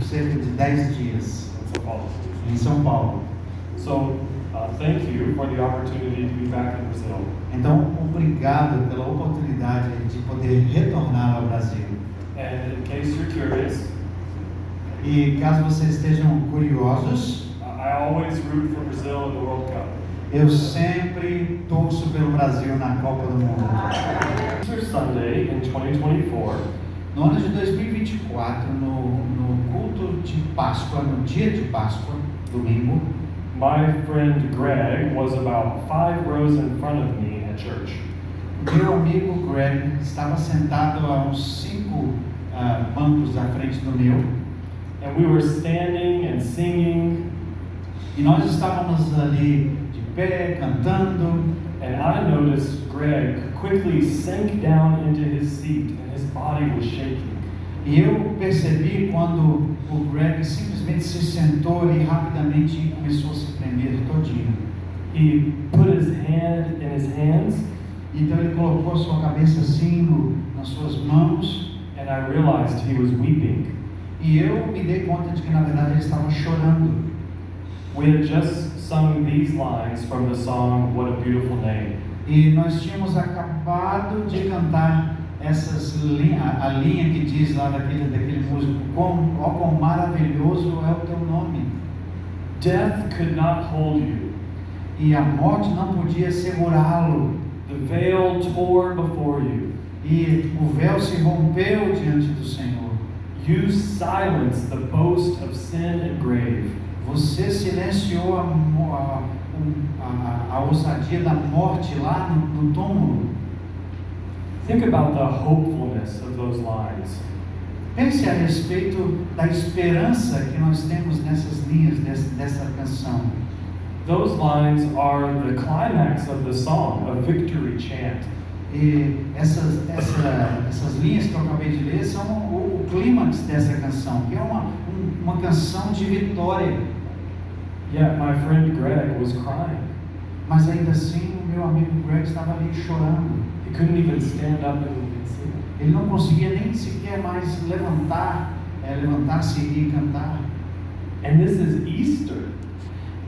cerca de 10 dias in São Paulo. em São Paulo. So, thank you for the opportunity to be back in Brazil. Então, obrigado pela oportunidade de poder retornar ao Brasil. And in case you're curious, E caso vocês estejam curiosos, I always root for Brazil in the World Cup. eu sempre torço pelo Brasil na Copa do Mundo. Easter Sunday in 2024, No ano de 2024, no culto de Páscoa, no dia de Páscoa, domingo, my friend Greg was about 5 rows in front of me at church. meu amigo Greg estava sentado a uns 5 bancos à frente do meu, And we were standing and singing, e nós estávamos ali de pé, cantando, and I noticed Greg quickly sank down into his seat and his body was shaking. e eu percebi quando o Greg simplesmente se sentou ali rapidamente e começou a se tremer todinho. He put his hand in his hands, Então ele colocou a sua cabeça assim nas suas mãos, and I realized he was weeping. e eu me dei conta de que na verdade ele estava chorando. We had just sung these lines from the song What a Beautiful Name. E nós tínhamos acabado de cantar a linha que diz lá daquele músico: quão maravilhoso é o teu nome. Death could not hold you. E a morte não podia segurá-lo. The veil tore before you. E o véu se rompeu diante do Senhor. You silenced the boast of sin and grave. Você silenciou a ousadia da morte lá no túmulo. Think about the hopefulness of those lines. Pense a respeito da esperança que nós temos nessas linhas dessa canção. Those lines are the climax of the song, a victory chant. E essas linhas que eu acabei de ler são o clímax dessa canção, que é uma canção de vitória. Yet my friend Greg was crying. Mas ainda assim, o meu amigo Greg estava ali chorando. He couldn't even stand up and sing. Ele não conseguia nem sequer mais levantar-se e cantar. And this is Easter,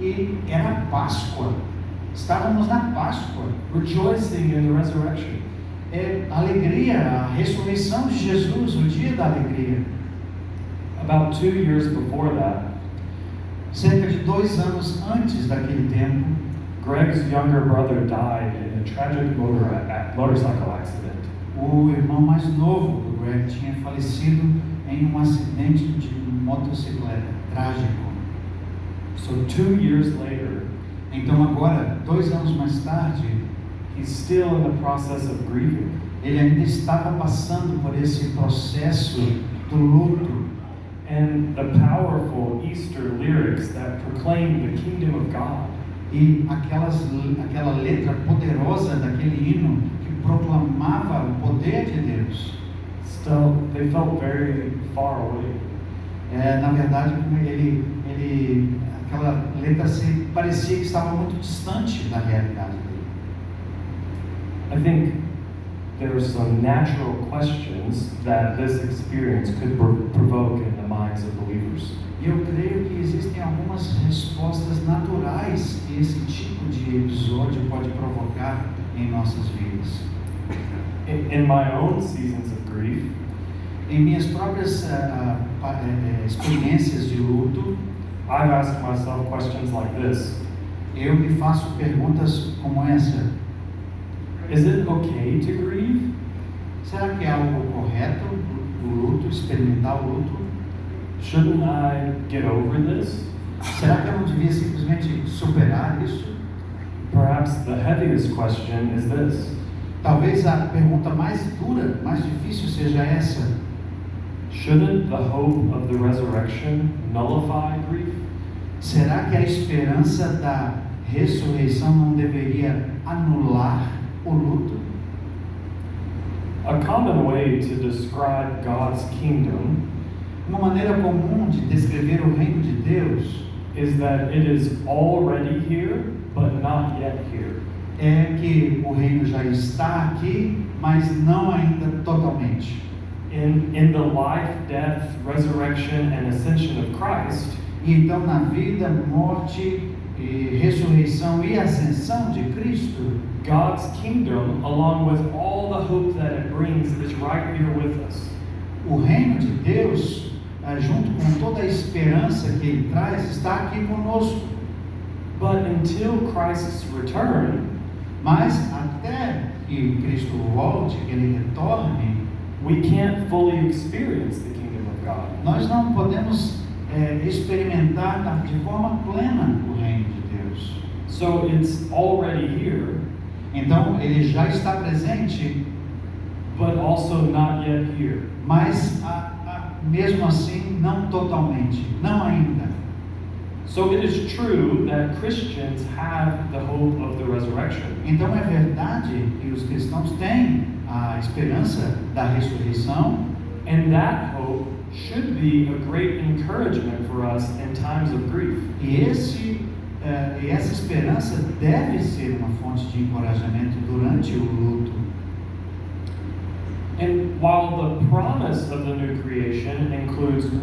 E era Páscoa. Estávamos na Páscoa. rejoicing in the resurrection. A alegria, a ressurreição de Jesus, o dia da alegria. About 2 years before that, Cerca de 2 anos antes daquele tempo, Greg's younger brother died in a tragic motorcycle accident. o irmão mais novo do Greg tinha falecido em um acidente de motocicleta trágico. So 2 years later, Então agora, 2 anos mais tarde, he's still in the process of grieving. ele ainda estava passando por esse processo do luto. And the powerful Easter lyrics that proclaim the kingdom of God E aquela letra poderosa daquele hino que proclamava o poder de Deus, still, they felt very far away. na verdade, aquela letra parecia que estava muito distante da realidade dele. I think there are some natural questions that this experience could provoke in the minds of believers. E eu creio que existem algumas respostas naturais que esse tipo de episódio pode provocar em nossas vidas. In my own seasons of grief, Em minhas próprias experiências de luto, I've asked myself questions like this. eu me faço perguntas como essa: Is it okay to grieve? será que é algo correto o luto, experimentar o luto? Shouldn't I get over this? Será que eu não devia simplesmente superar isso? Perhaps the heaviest question is this. Talvez a pergunta mais dura, mais difícil seja essa: Shouldn't the hope of the resurrection nullify grief? será que a esperança da ressurreição não deveria anular o luto? A common way to describe God's kingdom Uma maneira comum de descrever o reino de Deus is that it is already here, but not yet here. é que o reino já está aqui, mas não ainda totalmente. in the life, death, resurrection, and ascension of Christ, E então, na vida, morte, e ressurreição e ascensão de Cristo, God's kingdom, along with all the hope that it brings, is right here with us. o reino de Deus, junto com toda a esperança que Ele traz, está aqui conosco. But until Christ's return, Mas até que Cristo volte, que Ele retorne, we can't fully experience the kingdom of God. nós não podemos experimentar de forma plena o reino de Deus. So it's already here, Então, Ele já está presente, but also not yet here. mas mesmo assim, não totalmente, não ainda. So it is true that Christians have the hope of the resurrection. Então é verdade que os cristãos têm a esperança da ressurreição, And that hope should be a great encouragement for us in times of grief. e essa esperança deve ser uma fonte de encorajamento durante o luto. And while the promise of the new creation includes no